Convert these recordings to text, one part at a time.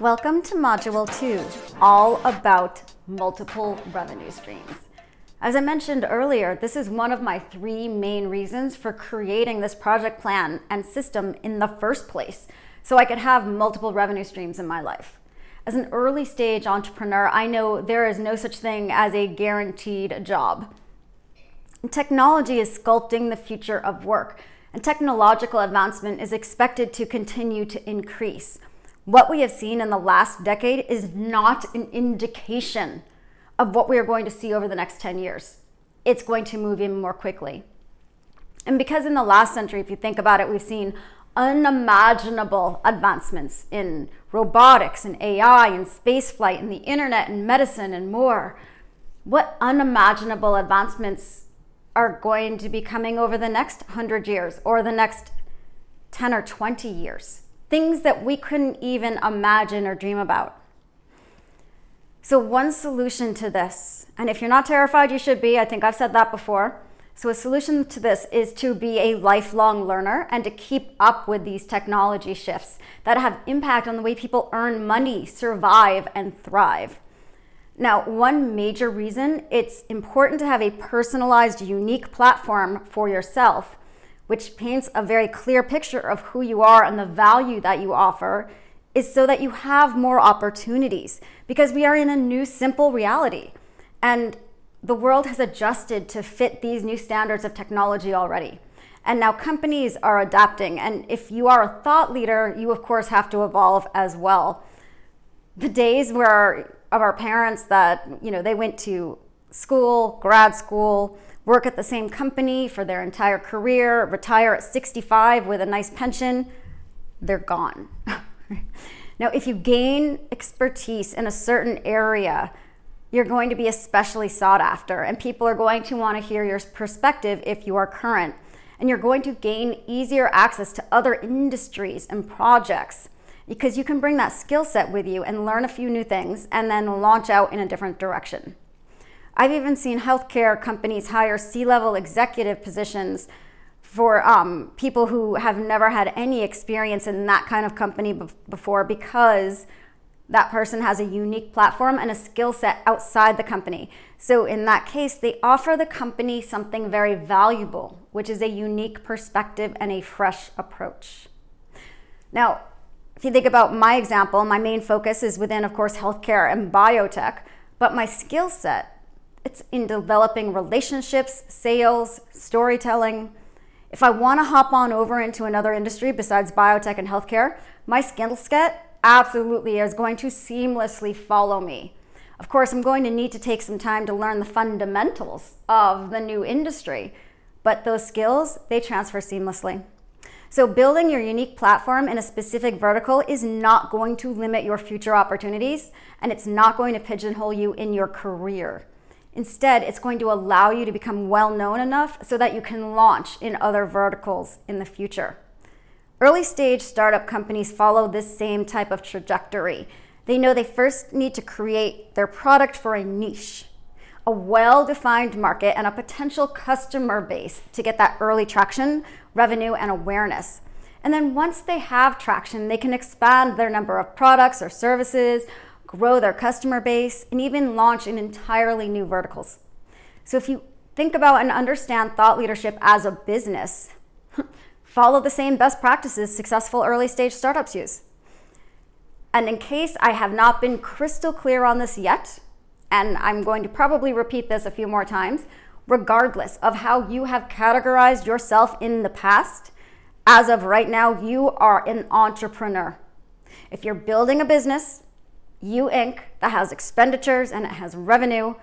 Welcome to Module 2, all about multiple revenue streams. As I mentioned earlier, this is one of my 3 main reasons for creating this project plan and system in the first place, so I could have multiple revenue streams in my life. As an early stage entrepreneur, I know there is no such thing as a guaranteed job. Technology is sculpting the future of work, and technological advancement is expected to continue to increase. What we have seen in the last decade is not an indication of what we are going to see over the next 10 years. It's going to move even more quickly. And because in the last century, if you think about it, we've seen unimaginable advancements in robotics and AI and spaceflight and the internet and medicine and more. What unimaginable advancements are going to be coming over the next 100 years or the next 10 or 20 years? Things that we couldn't even imagine or dream about. So one solution to this, and if you're not terrified, you should be. I think I've said that before. So a solution to this is to be a lifelong learner and to keep up with these technology shifts that have impact on the way people earn money, survive, and thrive. Now, one major reason it's important to have a personalized, unique platform for yourself, which paints a very clear picture of who you are and the value that you offer, is so that you have more opportunities, because we are in a new simple reality and the world has adjusted to fit these new standards of technology already. And now companies are adapting, and if you are a thought leader, you of course have to evolve as well. The days of our parents that, they went to school, grad school, work at the same company for their entire career, retire at 65 with a nice pension, they're gone. Now, if you gain expertise in a certain area, you're going to be especially sought after, and people are going to want to hear your perspective if you are current, and you're going to gain easier access to other industries and projects because you can bring that skill set with you and learn a few new things and then launch out in a different direction. I've even seen healthcare companies hire C-level executive positions for people who have never had any experience in that kind of company before, because that person has a unique platform and a skill set outside the company. So in that case, they offer the company something very valuable, which is a unique perspective and a fresh approach. Now, if you think about my example, my main focus is within, of course, healthcare and biotech, but my skill set, it's in developing relationships, sales, storytelling. If I want to hop on over into another industry besides biotech and healthcare, my skill set absolutely is going to seamlessly follow me. Of course, I'm going to need to take some time to learn the fundamentals of the new industry, but those skills, they transfer seamlessly. So building your unique platform in a specific vertical is not going to limit your future opportunities, and it's not going to pigeonhole you in your career. Instead, it's going to allow you to become well-known enough so that you can launch in other verticals in the future. Early stage startup companies follow this same type of trajectory. They know they first need to create their product for a niche, a well-defined market, and a potential customer base to get that early traction, revenue, and awareness. And then once they have traction, they can expand their number of products or services, grow their customer base, and even launch in entirely new verticals. So if you think about and understand thought leadership as a business, follow the same best practices successful early stage startups use. And in case I have not been crystal clear on this yet, and I'm going to probably repeat this a few more times, regardless of how you have categorized yourself in the past, as of right now, you are an entrepreneur. If you're building a business, you Inc. that has expenditures and it has revenue,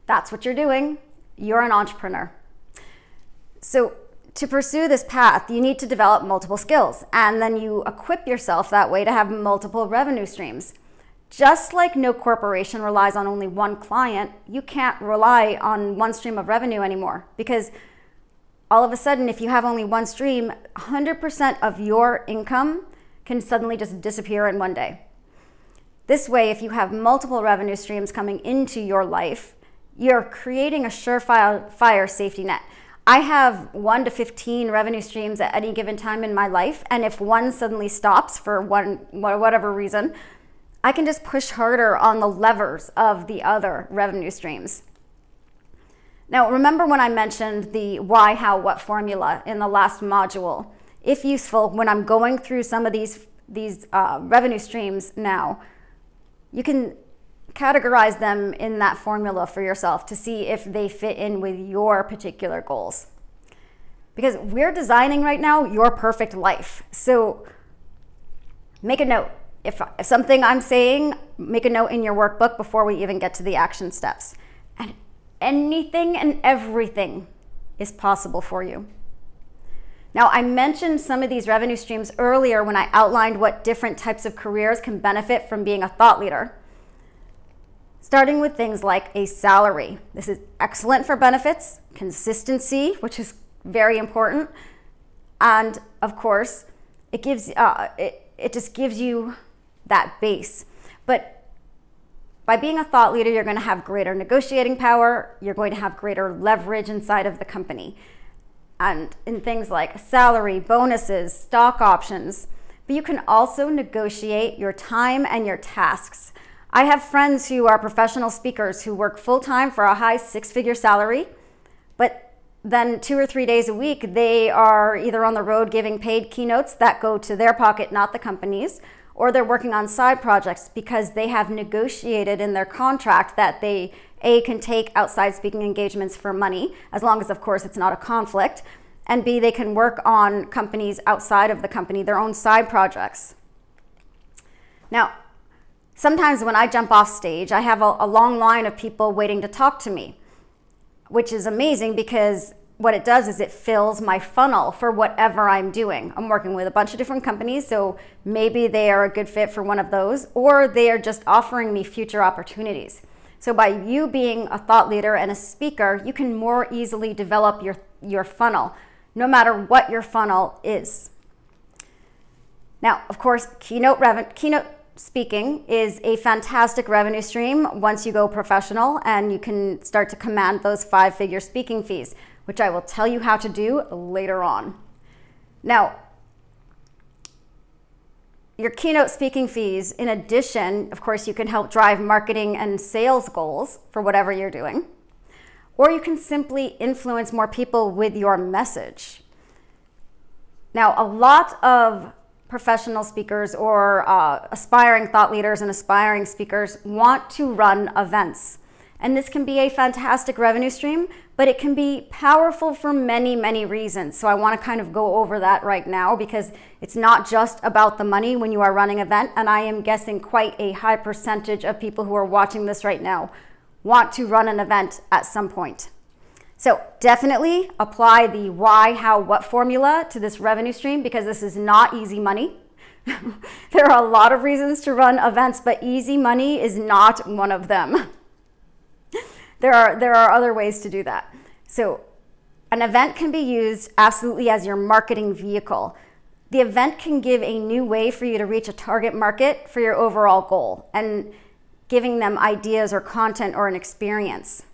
that's what you're doing. You're an entrepreneur. So to pursue this path, you need to develop multiple skills, and then you equip yourself that way to have multiple revenue streams. Just like no corporation relies on only one client, you can't rely on one stream of revenue anymore, because all of a sudden, if you have only one stream, 100% of your income can suddenly just disappear in one day. This way, if you have multiple revenue streams coming into your life, you're creating a surefire safety net. I have 1 to 15 revenue streams at any given time in my life, and if one suddenly stops for whatever reason, I can just push harder on the levers of the other revenue streams. Now, remember when I mentioned the why, how, what formula in the last module? If useful, when I'm going through some of these revenue streams now, you can categorize them in that formula for yourself to see if they fit in with your particular goals. Because we're designing right now your perfect life. So make a note. If something I'm saying, make a note in your workbook before we even get to the action steps. And anything and everything is possible for you. Now, I mentioned some of these revenue streams earlier when I outlined what different types of careers can benefit from being a thought leader. Starting with things like a salary. This is excellent for benefits, consistency, which is very important, and of course, it just gives you that base. But by being a thought leader, you're going to have greater negotiating power. You're going to have greater leverage inside of the company, and in things like salary, bonuses, stock options. But you can also negotiate your time and your tasks. I have friends who are professional speakers who work full-time for a high six-figure salary, but then 2 or 3 days a week, they are either on the road giving paid keynotes that go to their pocket, not the company's, or they're working on side projects because they have negotiated in their contract that they, A, can take outside speaking engagements for money, as long as, of course, it's not a conflict, and B, they can work on companies outside of the company, their own side projects. Now, sometimes when I jump off stage, I have a long line of people waiting to talk to me, which is amazing because what it does is it fills my funnel for whatever I'm doing. I'm working with a bunch of different companies, so maybe they are a good fit for one of those, or they are just offering me future opportunities. So by you being a thought leader and a speaker, you can more easily develop your funnel, no matter what your funnel is. Now, of course, keynote speaking is a fantastic revenue stream once you go professional and you can start to command those 5-figure speaking fees, which I will tell you how to do later on. Now, your keynote speaking fees, in addition, of course, you can help drive marketing and sales goals for whatever you're doing, or you can simply influence more people with your message. Now, a lot of professional speakers or aspiring thought leaders and aspiring speakers want to run events. And this can be a fantastic revenue stream, but it can be powerful for many, many reasons. So I want to kind of go over that right now because it's not just about the money when you are running an event. And I am guessing quite a high percentage of people who are watching this right now want to run an event at some point. So definitely apply the why, how, what formula to this revenue stream because this is not easy money. There are a lot of reasons to run events, but easy money is not one of them. There are other ways to do that. So an event can be used absolutely as your marketing vehicle. The event can give a new way for you to reach a target market for your overall goal and giving them ideas or content or an experience.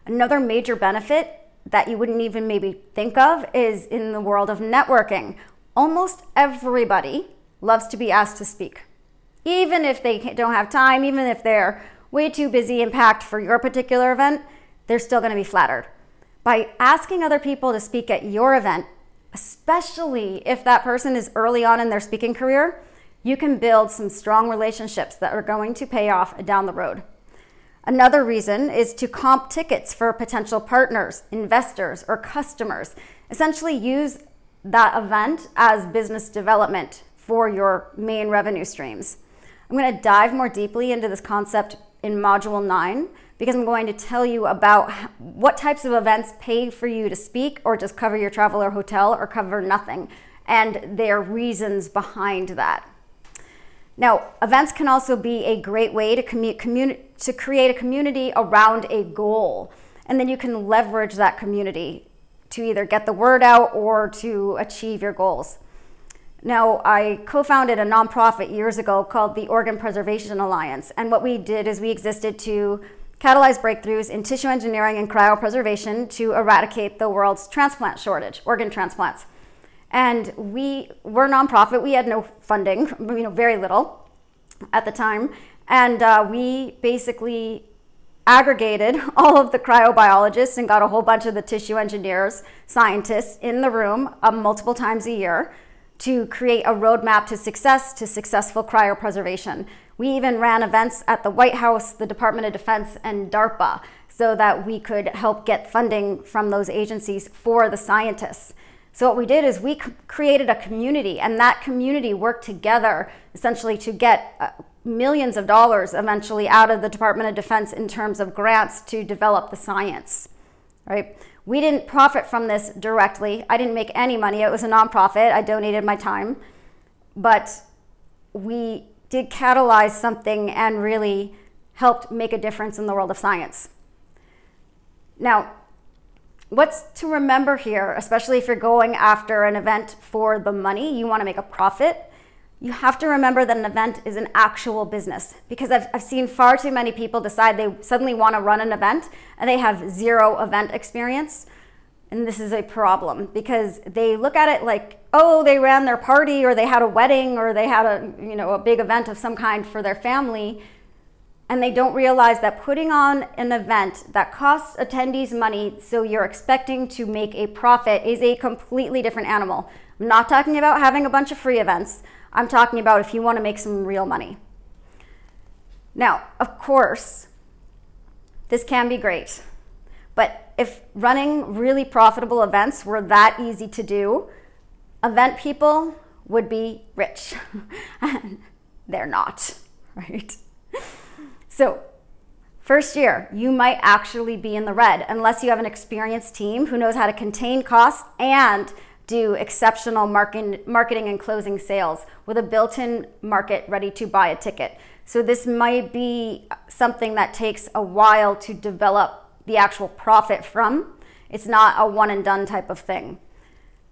Another major benefit that you wouldn't even maybe think of is in the world of networking. Almost everybody loves to be asked to speak. Even if they don't have time, even if they're way too busy and packed for your particular event, they're still going to be flattered. By asking other people to speak at your event, especially if that person is early on in their speaking career, you can build some strong relationships that are going to pay off down the road. Another reason is to comp tickets for potential partners, investors, or customers. Essentially use that event as business development for your main revenue streams. I'm going to dive more deeply into this concept in Module 9 because I'm going to tell you about what types of events pay for you to speak or just cover your travel or hotel or cover nothing, and their reasons behind that. Now, events can also be a great way to create a community around a goal, and then you can leverage that community to either get the word out or to achieve your goals. Now, I co-founded a nonprofit years ago called the Organ Preservation Alliance, and what we did is we existed to catalyze breakthroughs in tissue engineering and cryopreservation to eradicate the world's transplant shortage, organ transplants. And we were a nonprofit. We had no funding, very little at the time. And we basically aggregated all of the cryobiologists and got a whole bunch of the tissue engineers, scientists in the room multiple times a year to create a roadmap to success, to successful cryopreservation. We even ran events at the White House, the Department of Defense, and DARPA so that we could help get funding from those agencies for the scientists. So what we did is we created a community, and that community worked together essentially to get millions of dollars eventually out of the Department of Defense in terms of grants to develop the science, right? We didn't profit from this directly. I didn't make any money. It was a nonprofit. I donated my time, but we did catalyze something and really helped make a difference in the world of science. Now, what's to remember here, especially if you're going after an event for the money, you want to make a profit, you have to remember that an event is an actual business, because I've seen far too many people decide they suddenly want to run an event and they have zero event experience. And this is a problem because they look at it like, oh, they ran their party or they had a wedding or they had a big event of some kind for their family. And they don't realize that putting on an event that costs attendees money so you're expecting to make a profit is a completely different animal. I'm not talking about having a bunch of free events. I'm talking about if you want to make some real money. Now, of course, this can be great, but if running really profitable events were that easy to do, event people would be rich. They're not, right? So, first year, you might actually be in the red unless you have an experienced team who knows how to contain costs and do exceptional marketing and closing sales with a built-in market ready to buy a ticket. So this might be something that takes a while to develop the actual profit from. It's not a one and done type of thing.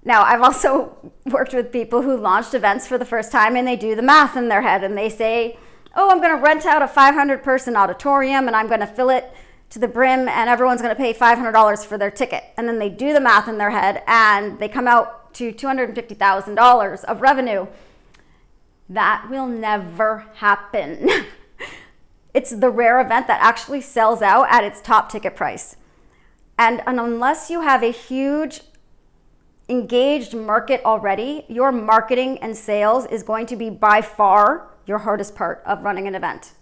Now, I've also worked with people who launched events for the first time and they do the math in their head and they say, oh, I'm going to rent out a 500-person auditorium and I'm going to fill it to the brim and everyone's going to pay $500 for their ticket. And then they do the math in their head and they come out to $250,000 of revenue. That will never happen. It's the rare event that actually sells out at its top ticket price. And unless you have a huge engaged market already, your marketing and sales is going to be by far your hardest part of running an event.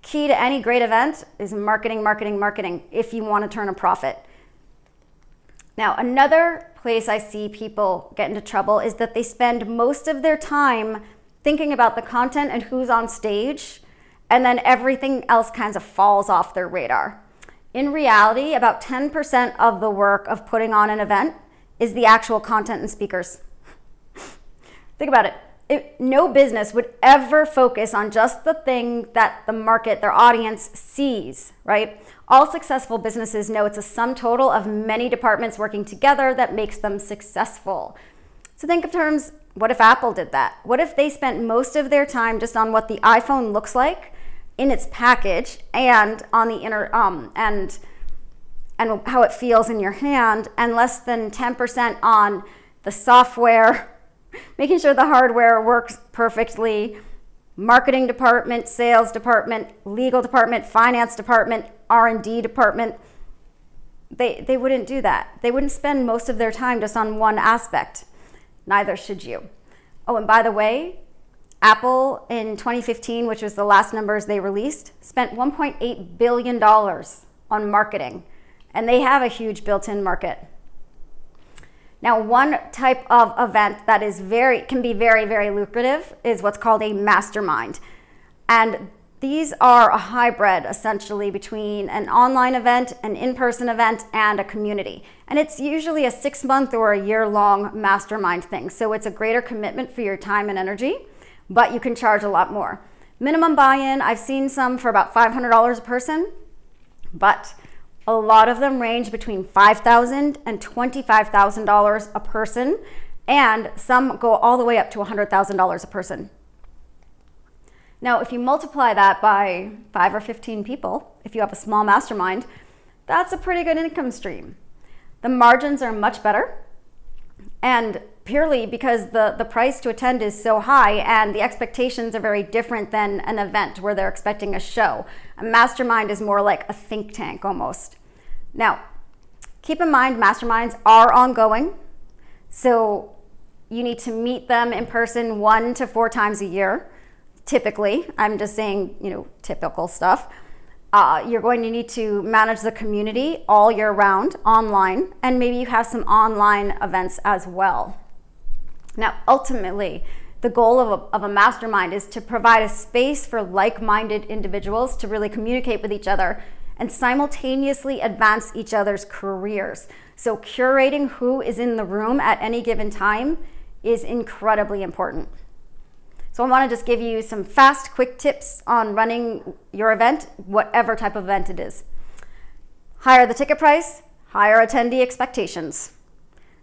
Key to any great event is marketing, marketing, marketing if you want to turn a profit. Now, another place I see people get into trouble is that they spend most of their time thinking about the content and who's on stage, and then everything else kind of falls off their radar. In reality, about 10% of the work of putting on an event is the actual content and speakers. Think about it. No business would ever focus on just the thing that the market, their audience sees, right? All successful businesses know it's a sum total of many departments working together that makes them successful. So think of terms, what if Apple did that? What if they spent most of their time just on what the iPhone looks like in its package and on the inner, and how it feels in your hand, and less than 10% on the software, making sure the hardware works perfectly, marketing department, sales department, legal department, finance department, R&D department. They wouldn't do that. They wouldn't spend most of their time just on one aspect. Neither should you. Oh, and by the way, Apple in 2015, which was the last numbers they released, spent $1.8 billion on marketing, and they have a huge built-in market. Now, one type of event that can be very, very lucrative is what's called a mastermind. And these are a hybrid, essentially, between an online event, an in-person event, and a community. And it's usually a 6-month or a year-long mastermind thing. So it's a greater commitment for your time and energy, but you can charge a lot more. Minimum buy-in, I've seen some for about $500 a person, but a lot of them range between $5,000 and $25,000 a person, and some go all the way up to $100,000 a person. Now, if you multiply that by 5 or 15 people, if you have a small mastermind, that's a pretty good income stream. The margins are much better, And purely because the price to attend is so high and the expectations are very different than an event where they're expecting a show. A mastermind is more like a think tank almost. Now, keep in mind, masterminds are ongoing. So you need to meet them in person 1 to 4 times a year. Typically, I'm just saying, typical stuff. You're going to need to manage the community all year round online, and maybe you have some online events as well. Now, ultimately, the goal of a mastermind is to provide a space for like-minded individuals to really communicate with each other and simultaneously advance each other's careers. So curating who is in the room at any given time is incredibly important. So I want to just give you some fast, quick tips on running your event, whatever type of event it is. Higher the ticket price, higher attendee expectations.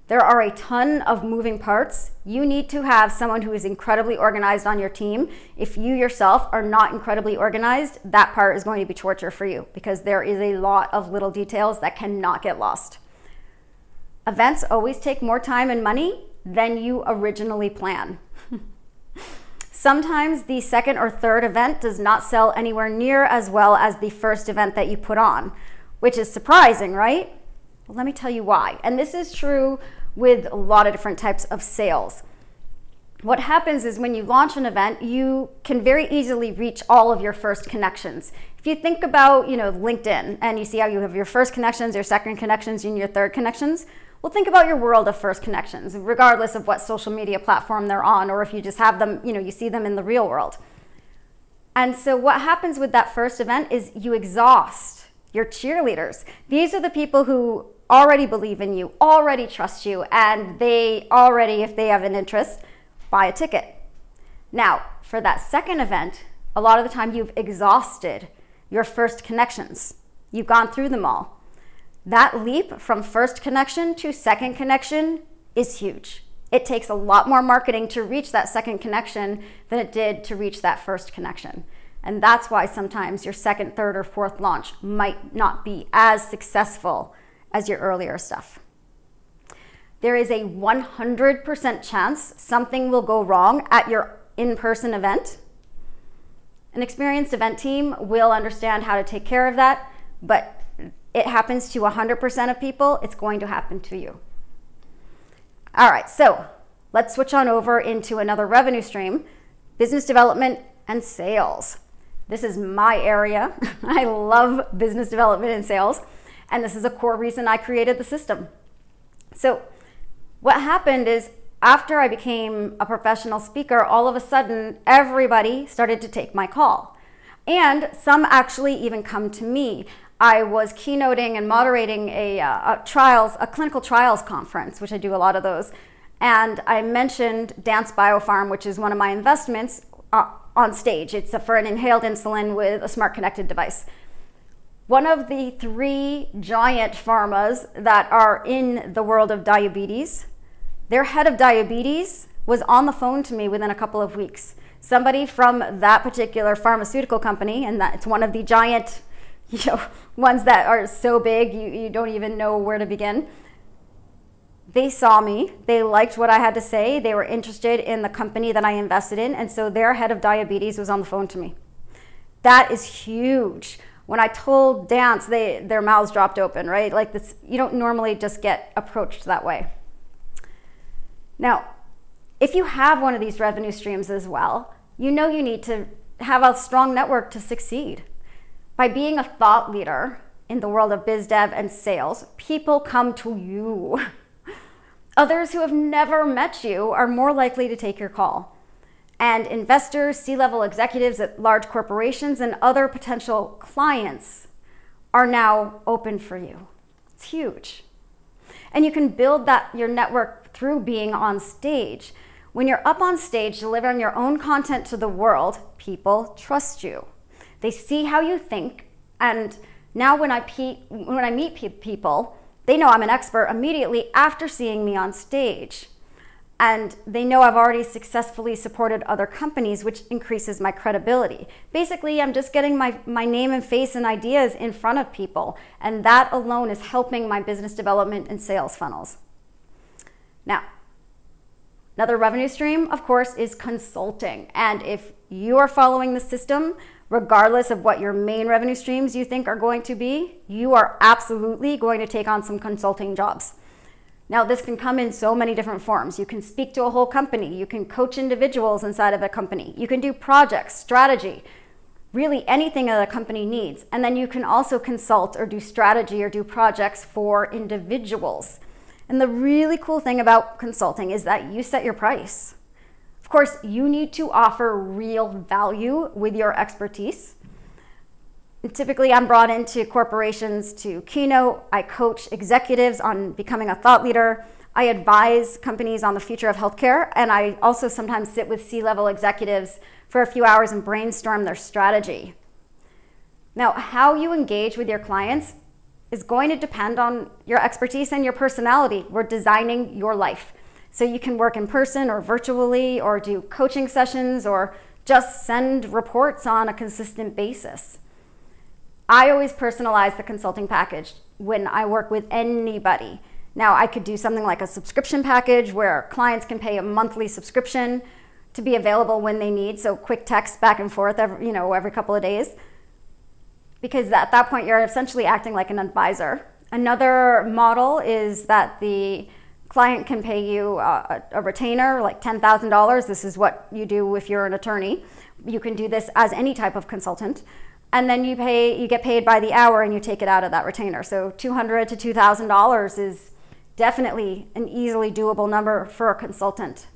There are a ton of moving parts. You need to have someone who is incredibly organized on your team. If you yourself are not incredibly organized, that part is going to be torture for you because there is a lot of little details that cannot get lost. Events always take more time and money than you originally plan. Sometimes the second or third event does not sell anywhere near as well as the first event that you put on, which is surprising, right? Well, let me tell you why. And this is true with a lot of different types of sales. What happens is when you launch an event, you can very easily reach all of your first connections. If you think about, LinkedIn, and you see how you have your first connections, your second connections, and your third connections, well, think about your world of first connections, regardless of what social media platform they're on, or if you just have them, you see them in the real world. And so what happens with that first event is you exhaust your cheerleaders. These are the people who already believe in you, already trust you, and they already, if they have an interest, buy a ticket. Now, for that second event, a lot of the time you've exhausted your first connections. You've gone through them all. That leap from first connection to second connection is huge. It takes a lot more marketing to reach that second connection than it did to reach that first connection. And that's why sometimes your second, third, or fourth launch might not be as successful as your earlier stuff. There is a 100% chance something will go wrong at your in-person event. An experienced event team will understand how to take care of that, but it happens to 100% of people, it's going to happen to you. All right, so let's switch on over into another revenue stream, business development and sales. This is my area. I love business development and sales, and this is a core reason I created the system. So what happened is after I became a professional speaker, all of a sudden, everybody started to take my call. And some actually even come to me. I was keynoting and moderating a clinical trials conference, which I do a lot of those. And I mentioned Dance Biopharm, which is one of my investments, on stage. It's for an inhaled insulin with a smart connected device. One of the 3 giant pharmas that are in the world of diabetes, their head of diabetes was on the phone to me within a couple of weeks. Somebody from that particular pharmaceutical company, and it's one of the giant ones that are so big you don't even know where to begin. They saw me, they liked what I had to say, they were interested in the company that I invested in, and so their head of diabetes was on the phone to me. That is huge. When I told Dance, their mouths dropped open, right? Like this, you don't normally just get approached that way. Now, if you have one of these revenue streams as well, you need to have a strong network to succeed. By being a thought leader in the world of biz dev and sales, people come to you. Others who have never met you are more likely to take your call. And investors, C-level executives at large corporations, and other potential clients are now open for you. It's huge. And you can build your network through being on stage. When you're up on stage delivering your own content to the world, people trust you. They see how you think, and now when I meet people, they know I'm an expert immediately after seeing me on stage. And they know I've already successfully supported other companies, which increases my credibility. Basically, I'm just getting my name and face and ideas in front of people, and that alone is helping my business development and sales funnels. Now, Another revenue stream, of course, is consulting. And if you are following the system, regardless of what your main revenue streams you think are going to be, you are absolutely going to take on some consulting jobs. Now, this can come in so many different forms. You can speak to a whole company. You can coach individuals inside of a company. You can do projects, strategy, really anything that a company needs. And then you can also consult or do strategy or do projects for individuals. And the really cool thing about consulting is that you set your price. Of course, you need to offer real value with your expertise. Typically, I'm brought into corporations to keynote. I coach executives on becoming a thought leader. I advise companies on the future of healthcare. And I also sometimes sit with C-level executives for a few hours and brainstorm their strategy. Now, how you engage with your clients is going to depend on your expertise and your personality. We're designing your life. So you can work in person or virtually or do coaching sessions or just send reports on a consistent basis. I always personalize the consulting package when I work with anybody. Now, I could do something like a subscription package where clients can pay a monthly subscription to be available when they need, so quick text back and forth every couple of days. Because at that point, you're essentially acting like an advisor. Another model is that the client can pay you a retainer, like $10,000. This is what you do if you're an attorney. You can do this as any type of consultant. And then you get paid by the hour and you take it out of that retainer. So $200 to $2,000 is definitely an easily doable number for a consultant.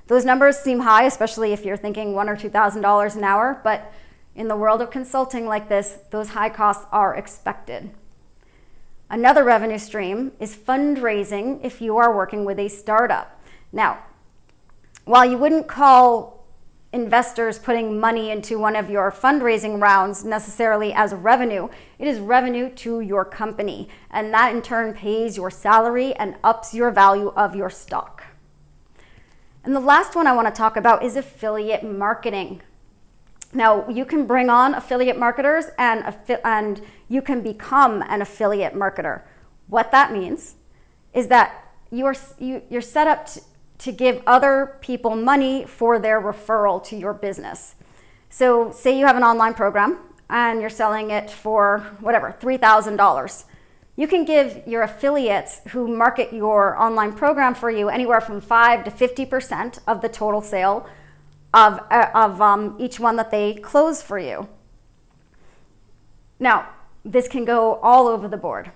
Those numbers seem high, especially if you're thinking $1,000 or $2,000 an hour, but in the world of consulting like this, those high costs are expected. Another revenue stream is fundraising if you are working with a startup. Now, while you wouldn't call investors putting money into one of your fundraising rounds necessarily as revenue, it is revenue to your company, and that in turn pays your salary and ups your value of your stock. And the last one I want to talk about is affiliate marketing. Now, you can bring on affiliate marketers and you can become an affiliate marketer. What that means is that you're set up to give other people money for their referral to your business. So say you have an online program and you're selling it for whatever, $3,000. You can give your affiliates who market your online program for you anywhere from 5 to 50% of the total sale of each one that they close for you. Now, this can go all over the board,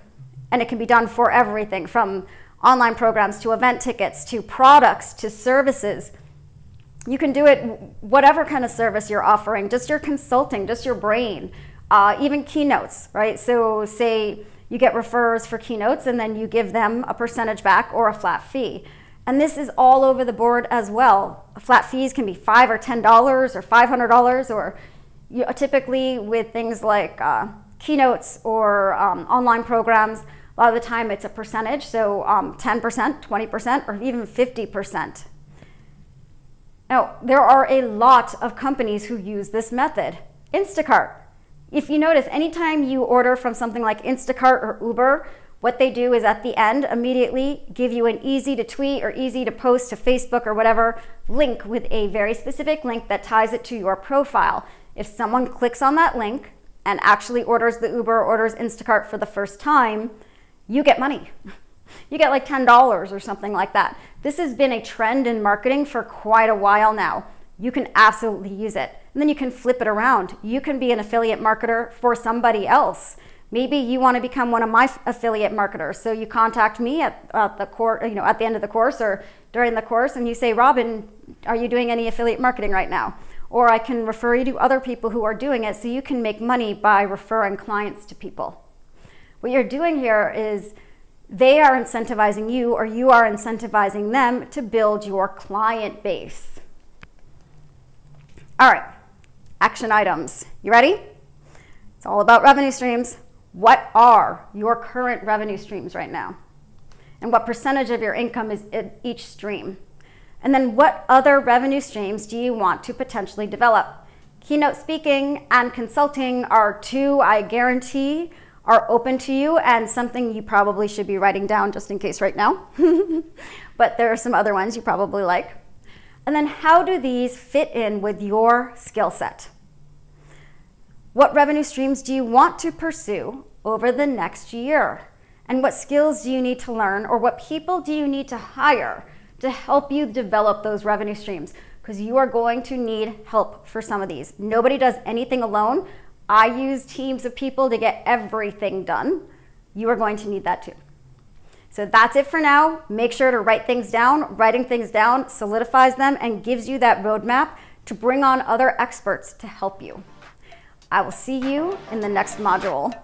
and it can be done for everything from online programs to event tickets to products to services. You can do it whatever kind of service you're offering, just your consulting, just your brain, even keynotes, right? So say you get referrals for keynotes and then you give them a percentage back or a flat fee. And this is all over the board as well. Flat fees can be $5 or $10 or $500, or typically with things like keynotes or online programs, a lot of the time it's a percentage, so 10%, 20%, or even 50%. Now, there are a lot of companies who use this method. Instacart. If you notice, anytime you order from something like Instacart or Uber, what they do is at the end immediately give you an easy to tweet or easy to post to Facebook or whatever link with a very specific link that ties it to your profile. If someone clicks on that link and actually orders the Uber or orders Instacart for the first time, you get money. You get like $10 or something like that. This has been a trend in marketing for quite a while now. You can absolutely use it. And then you can flip it around. You can be an affiliate marketer for somebody else. Maybe you want to become one of my affiliate marketers. So you contact me at the end of the course or during the course, and you say, Robin, are you doing any affiliate marketing right now? Or I can refer you to other people who are doing it so you can make money by referring clients to people. What you're doing here is they are incentivizing you or you are incentivizing them to build your client base. All right, action items. You ready? It's all about revenue streams. What are your current revenue streams right now? And what percentage of your income is in each stream? And then what other revenue streams do you want to potentially develop? Keynote speaking and consulting are two, I guarantee, are open to you and something you probably should be writing down just in case right now. But there are some other ones you probably like. And then how do these fit in with your skill set? What revenue streams do you want to pursue over the next year? And what skills do you need to learn, or what people do you need to hire to help you develop those revenue streams? Because you are going to need help for some of these. Nobody does anything alone. I use teams of people to get everything done. You are going to need that too. So that's it for now. Make sure to write things down. Writing things down solidifies them and gives you that roadmap to bring on other experts to help you. I will see you in the next module.